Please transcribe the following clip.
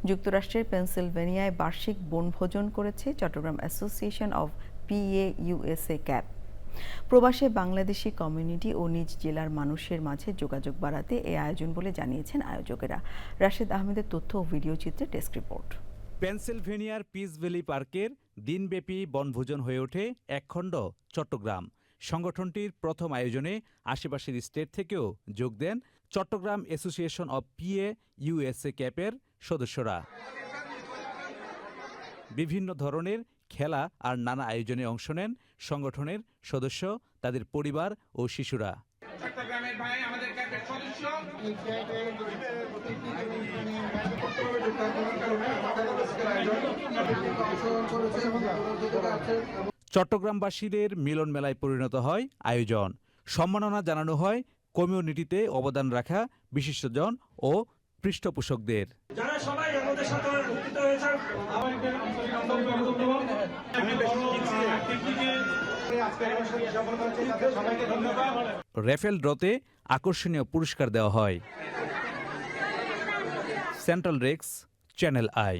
যুক্তরাষ্ট্রের পেনসিলভেনিয়ায় বার্ষিক বনভোজন করেছে Chittagong association of PA-USA cap. প্রবাসে বাংলাদেশি কমিউনিটি ও নিজ জেলার মানুষের মাঝে যোগাযোগ বাড়াতে এই আয়োজন বলে জানিয়েছেন আয়োজকেরা। রাশেদ আহমেদের তথ্য ও ভিডিও চিত্রে ডেস্ক রিপোর্ট। পেনসিলভেনিয়ার পিস ভ্যালি পার্কের দিনব্যাপী বনভোজন হয়ে ওঠে একখণ্ড চট্টগ্রাম। সংগঠনটির প্রথম আয়োজনে আশেপাশের স্টেট থেকেও যোগ দেন চট্টগ্রাম অ্যাসোসিয়েশন অব PA-USA ক্যাপের সদস্যরা। বিভিন্ন ধরনের খেলা আর নানা আয়োজনে অংশ নেন সংগঠনের সদস্য, তাদের পরিবার ও শিশুরা। চট্টগ্রামবাসীদের মিলন মেলায় পরিণত হয় আয়োজন। সম্মাননা জানানো হয় কমিউনিটিতে অবদান রাখা বিশিষ্টজন ও পৃষ্ঠপোষকদের। যারা সবাই আমাদের সাথে উপস্থিত হয়েছেন, রেফেল ড্রতে আকর্ষণীয় পুরস্কার দেওয়া হয়। Central desk, channel I.